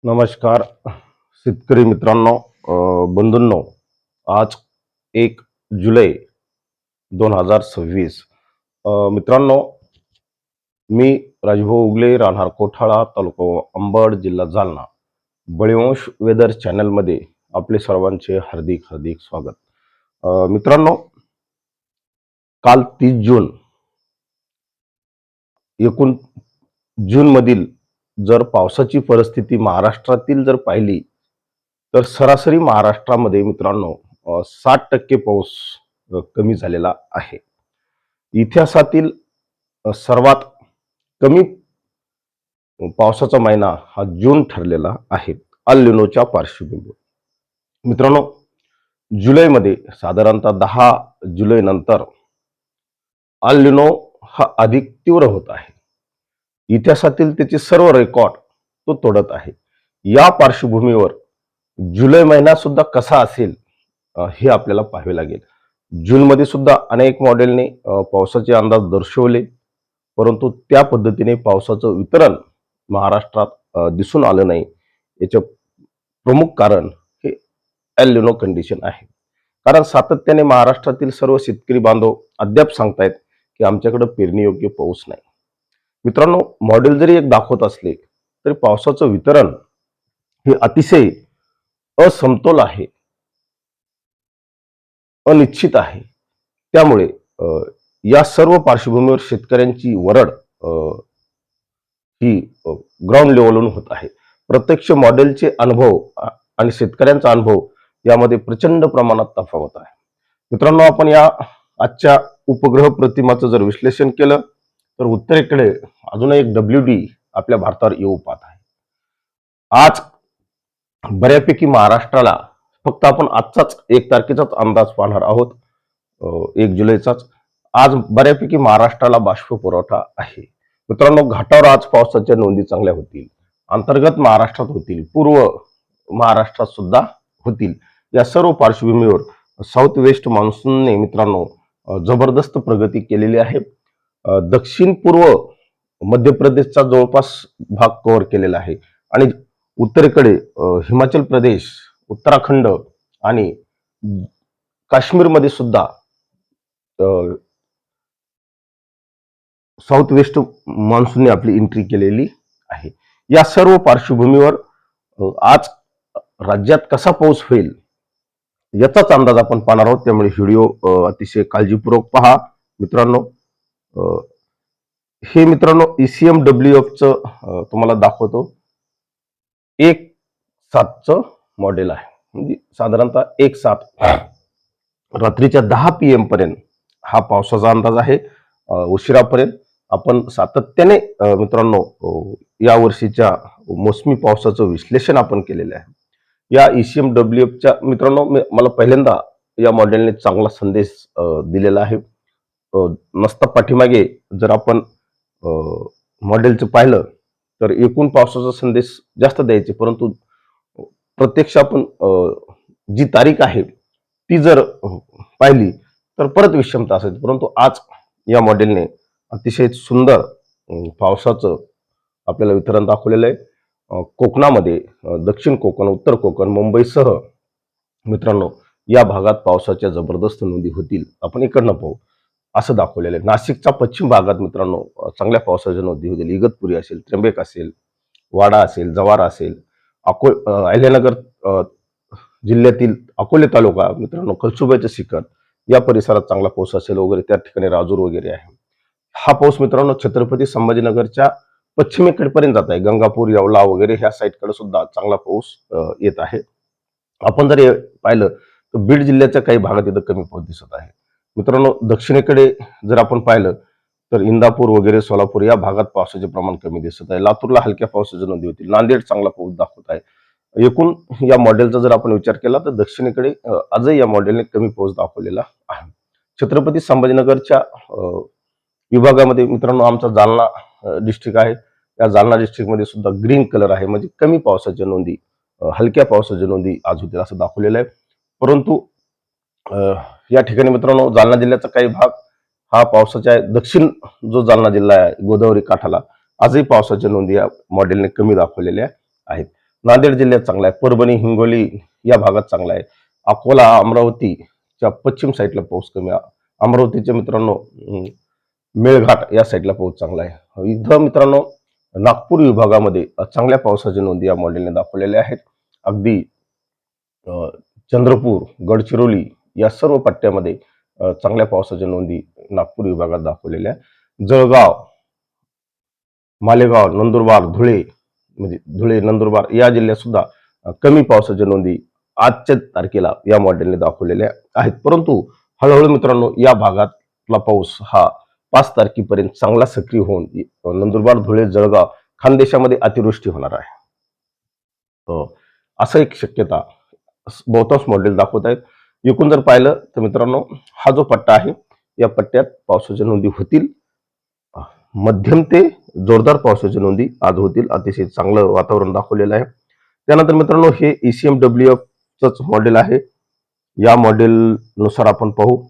नमस्कार शेतकरी मित्रांनो, बंधूंनो. आज 1 जुलै 2026. मित्रांनो, मी राजभाऊ उगले, राहणार कोठाळा, तालुका अंबड, जिल्हा जालना. बळीवंश वेदर चॅनलमध्ये आपले सर्वांचे हार्दिक हार्दिक स्वागत. मित्रांनो, काल 30 जून, एकूण जून मधील जर पावसाची परिस्थिती महाराष्ट्रातील जर पाहिली तर सरासरी महाराष्ट्रामध्ये मित्रांनो 60% पाऊस कमी झालेला आहे. इतिहासातील सर्वात कमी पावसाचा महिना हा जून ठरलेला आहे अल निनोच्या पार्श्वभूमीवर. मित्रांनो, जुलैमध्ये साधारणतः 10 जुलै नंतर अल निनो हा अधिक तीव्र होत आहे. इतिहासातील त्याचे सर्व रेकॉर्ड तो तोडत आहे. या पार्श्वभूमीवर जुलै महिना सुद्धा कसा असेल हे आपल्याला पाहावे लागेल. जूनमध्ये सुद्धा अनेक मॉडेलने पावसाचे अंदाज दर्शवले, परंतु त्या पद्धतीने पावसाचं वितरण महाराष्ट्रात दिसून आलं नाही. याचं प्रमुख कारण हे एल निनो कंडिशन आहे. कारण सातत्याने महाराष्ट्रातील सर्व शेतकरी बांधव अद्याप सांगतायत की आमच्याकडे पेरणीयोग्य पाऊस नाही. मित्रांनो, मॉडेल जरी एक दाखवत असले तरी पावसाचं वितरण हे अतिशय असमतोल आहे, अनिश्चित आहे. त्यामुळे या सर्व पार्श्वभूमीवर शेतकऱ्यांची वरड ही ग्राउंड लेवलवरून होत आहे. प्रत्यक्ष मॉडेलचे अनुभव आणि शेतकऱ्यांचा अनुभव यामध्ये प्रचंड प्रमाणात तफावत आहे. मित्रांनो, आपण या आजच्या उपग्रह प्रतिमाचं जर विश्लेषण केलं तर उत्तरेकडे अजून एक WD आपल्या भारतावर येऊ पाहत आहे. आज बऱ्यापैकी महाराष्ट्राला फक्त आपण आजचाच 1 तारखेचाच अंदाज पाहणार आहोत, 1 जुलैचाच. आज बऱ्यापैकी महाराष्ट्राला बाष्प पुरवठा आहे. मित्रांनो, घाटावर आज पावसाच्या नोंदी चांगल्या होतील, अंतर्गत महाराष्ट्रात होतील, पूर्व महाराष्ट्रात सुद्धा होतील. या सर्व पार्श्वभूमीवर साऊथ वेस्ट मान्सूनने मित्रांनो जबरदस्त प्रगती केलेली आहे. दक्षिण पूर्व मध्य प्रदेशचा जवळपास भाग कव्हर केलेला आहे आणि उत्तरेकडे हिमाचल प्रदेश, उत्तराखंड आणि काश्मीरमध्ये सुद्धा साऊथ वेस्ट मान्सूनने आपली एंट्री केलेली आहे. या सर्व पार्श्वभूमीवर आज राज्यात कसा पाऊस होईल याचाच अंदाज आपण पाहणार आहोत. त्यामुळे व्हिडिओ अतिशय काळजीपूर्वक पहा. मित्रांनो, हे मित्रांनो ECMWF तुम्हाला दाखवतो. 1/7 मॉडेल आहे, म्हणजे साधारणतः 1/7 रात्रीच्या 10 PM पर्यंत हा पावसाचा अंदाज आहे. उशिरापर्यंत आपण सातत्याने मित्रांनो या वर्षीच्या मोसमी पावसाचं विश्लेषण आपण केलेलं आहे. या ECMWFच्या मित्रांनो मला पहिल्यांदा या मॉडेलने चांगला संदेश दिलेला आहे. नसता पाठीमागे जर आपण मॉडेलचं पाहिलं तर एकूण पावसाचा संदेश जास्त द्यायचे, परंतु प्रत्यक्ष आपण जी तारीख आहे ती जर पाहिली तर परत विषमता असायची. परंतु आज या मॉडेलने अतिशय सुंदर पावसाचं आपल्याला वितरण दाखवलेलं आहे. कोकणामध्ये दक्षिण कोकण, उत्तर कोकण, मुंबईसह मित्रांनो या भागात पावसाच्या जबरदस्त नोंदी होतील. आपण इकडनं पाहू असं दाखवलेलं आहे. नाशिकच्या पश्चिम भागात मित्रांनो चांगल्या पावसाच्या नोंदी होतील. इगतपुरी असेल, त्र्यंबक असेल, वाडा असेल, जव्हार असेल, अहिल्यानगर जिल्ह्यातील अकोले तालुका मित्रांनो, कळसुबाईचं शिखर या परिसरात चांगला पाऊस असेल वगैरे. त्या ठिकाणी राजूर वगैरे आहे. हा पाऊस मित्रांनो छत्रपती संभाजीनगरच्या पश्चिमेकडपर्यंत जात आहे. गंगापूर, येवला वगैरे ह्या साईडकडे सुद्धा चांगला पाऊस येत आहे. आपण जर पाहिलं तर बीड जिल्ह्याच्या काही भागात इथं कमी पाऊस दिसत आहे. मित्रांनो, दक्षिणेकडे जर आपण पाहिलं तर इंदापूर वगैरे, सोलापूर या भागात पावसाचे प्रमाण कमी दिसत आहे. लातूरला हलक्या पावसाची नोंदी होतील. नांदेड चांगला पाऊस दाखवत आहे. एकूण या मॉडेलचा जर आपण विचार केला तर दक्षिणेकडे आजही या मॉडेलने कमी पाऊस दाखवलेला आहे. छत्रपती संभाजीनगरच्या विभागामध्ये मित्रांनो आमचा जालना डिस्ट्रिक्ट आहे. या जालना डिस्ट्रिक्टमध्ये सुद्धा ग्रीन कलर आहे, म्हणजे कमी पावसाच्या नोंदी, हलक्या पावसाच्या नोंदी आज होतील असं दाखवलेलं आहे. परंतु या ठिकाणी मित्रांनो जालना जिल्ह्याचा काही भाग हा पावसाच्या आहे. दक्षिण जो जालना जिल्हा आहे गोदावरी काठाला आजही पावसाच्या नोंदी या मॉडेलने कमी दाखवलेल्या आहेत. नांदेड जिल्ह्यात चांगला आहे, परभणी हिंगोली या भागात चांगला आहे, अकोला अमरावतीच्या पश्चिम साईडला पाऊस कमी आहे, अमरावतीच्या मित्रांनो मेळघाट या साईडला पाऊस चांगला आहे. इथं मित्रांनो नागपूर विभागामध्ये चांगल्या पावसाच्या नोंदी या मॉडेलने दाखवलेल्या आहेत. अगदी चंद्रपूर गडचिरोली या सर्व पट्ट्यामध्ये चांगल्या पावसाच्या नोंदी नागपूर विभागात दाखवलेल्या आहेत. जळगाव मालेगाव नंदुरबार धुळे म्हणजे धुळे नंदुरबार या जिल्ह्यात सुद्धा कमी पावसाच्या नोंदी आजच्या तारखेला या मॉडेलने दाखवलेल्या आहेत. परंतु हळूहळू मित्रांनो या भागातला पाऊस हा 5 तारखेपर्यंत चांगला सक्रिय होऊन नंदुरबार धुळे जळगाव खानदेशामध्ये अतिवृष्टी होणार आहे. असं एक शक्यता बहुतांश मॉडेल दाखवत आहेत. एकूण जर पाहिलं तर मित्रांनो हा जो पट्टा आहे या पट्ट्यात पावसाच्या नोंदी होतील, मध्यम ते जोरदार पावसाच्या नोंदी आज होतील. अतिशय चांगलं वातावरण दाखवलेलं आहे. त्यानंतर मित्रांनो हे ECMWF च मॉडेल आहे. या मॉडेलनुसार आपण पाहू,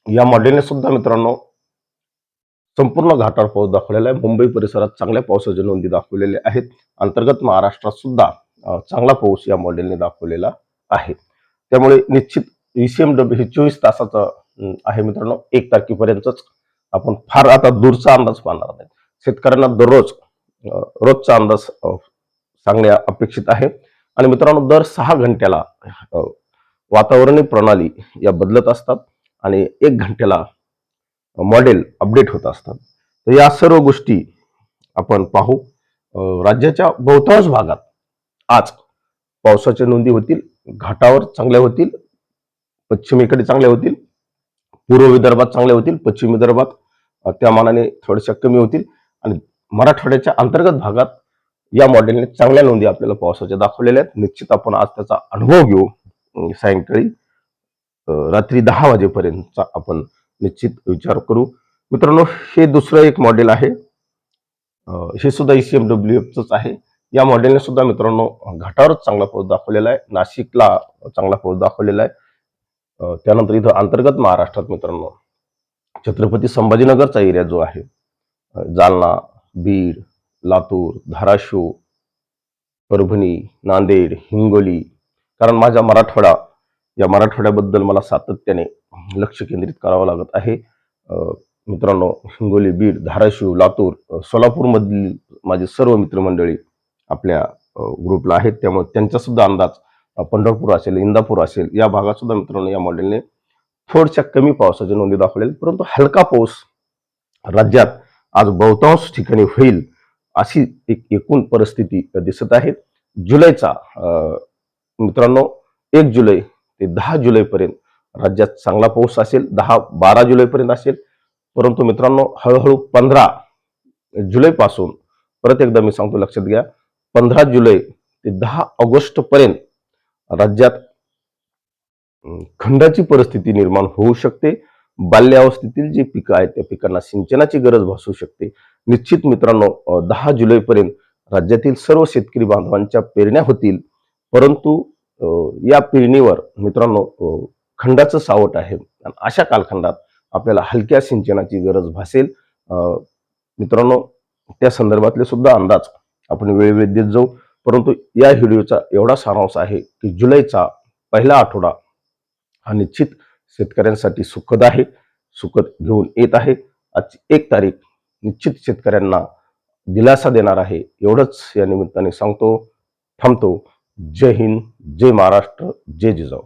या मॉडेलने सुद्धा मित्रांनो संपूर्ण घाटावर पाऊस दाखवलेला आहे. मुंबई परिसरात चांगल्या पावसाच्या नोंदी दाखवलेल्या आहेत. अंतर्गत महाराष्ट्रात सुद्धा चांगला पाऊस या मॉडेलने दाखवलेला आहे. त्यामुळे निश्चित ECMW हे 24 तासाचं आहे मित्रांनो. 1 तारखेपर्यंतच आपण फार आता दूरचा अंदाज पाहणार नाही. शेतकऱ्यांना दररोज रोजचा अंदाज सांगणे अपेक्षित आहे. आणि मित्रांनो दर 6 घंट्याला वातावरणीय प्रणाली या बदलत असतात आणि 1 घंट्याला मॉडेल अपडेट होत असतात. तर या सर्व गोष्टी आपण पाहू. राज्याच्या बहुतांश भागात आज पावसाच्या नोंदी होतील. घाटावर चांगल्या होतील, पश्चिमेकडे चांगल्या होतील, पूर्व विदर्भात चांगल्या होतील, पश्चिम विदर्भात त्या मानाने थोड्याशा कमी होतील आणि मराठवाड्याच्या अंतर्गत भागात या मॉडेलने चांगल्या नोंदी आपल्याला पावसाच्या दाखवलेल्या आहेत. निश्चित आपण आज त्याचा अनुभव घेऊ. सायंकाळी रात्री 10 वाजेपर्यंतचा आपण निश्चित विचार करू. मित्रांनो हे दुसरं एक मॉडेल आहे. हे सुद्धा ECMWF आहे. या मॉडेलने सुद्धा मित्रांनो घाटावरच चांगला पाऊस दाखवलेला आहे. नाशिकला चांगला पाऊस दाखवलेला आहे. त्यानंतर इथं अंतर्गत महाराष्ट्रात मित्रांनो छत्रपती संभाजीनगरचा एरिया जो आहे, जालना, बीड, लातूर, धाराशिव, परभणी, नांदेड, हिंगोली, कारण माझ्या मराठवाडा या मराठवाड्याबद्दल मला सातत्याने लक्ष केंद्रित करावं लागत आहे. मित्रांनो हिंगोली, बीड, धाराशिव, लातूर, सोलापूर मधील माझे सर्व मित्रमंडळी आपल्या ग्रुपला आहेत. त्यामुळे त्यांचा सुद्धा अंदाज पंढरपूर असेल, इंदापूर असेल या भागात सुद्धा मित्रांनो या मॉडेलने थोड्याशा कमी पावसाच्या नोंदी दाखवलेल्या, परंतु हलका पाऊस राज्यात आज बहुतांश ठिकाणी होईल अशी एक एकूण परिस्थिती दिसत आहे. जुलैचा मित्रांनो 1 जुलै ते 10 जुलैपर्यंत राज्यात चांगला पाऊस असेल, 10-12 जुलैपर्यंत असेल. परंतु मित्रांनो हळूहळू 15 जुलैपासून परत एकदा मी सांगतो, लक्षात घ्या, 15 जुलै ते 10 ऑगस्ट पर्यंत राज्यात खंडाची परिस्थिती निर्माण होऊ शकते. बाल्यावस्थेतील जी पिकं आहेत त्या पिकांना सिंचनाची गरज भासू शकते. निश्चित मित्रांनो 10 जुलैपर्यंत राज्यातील सर्व शेतकरी बांधवांच्या पेरण्या होतील, परंतु या पेरणीवर मित्रांनो खंडाचं सावट आहे. अशा कालखंडात आपल्याला हलक्या सिंचनाची गरज भासेल. मित्रांनो त्या संदर्भातले सुद्धा अंदाज आपण वेळोवेळी देत जाऊ. परंतु या व्हिडिओचा एवढा सारांश आहे की जुलैचा पहिला आठवडा हा निश्चित शेतकऱ्यांसाठी सुखद आहे, सुखद घेऊन येत आहे. आजची 1 तारीख निश्चित शेतकऱ्यांना दिलासा देणार आहे. एवढंच या निमित्ताने सांगतो, थांबतो. जय हिंद, जय महाराष्ट्र, जय जिजाऊ.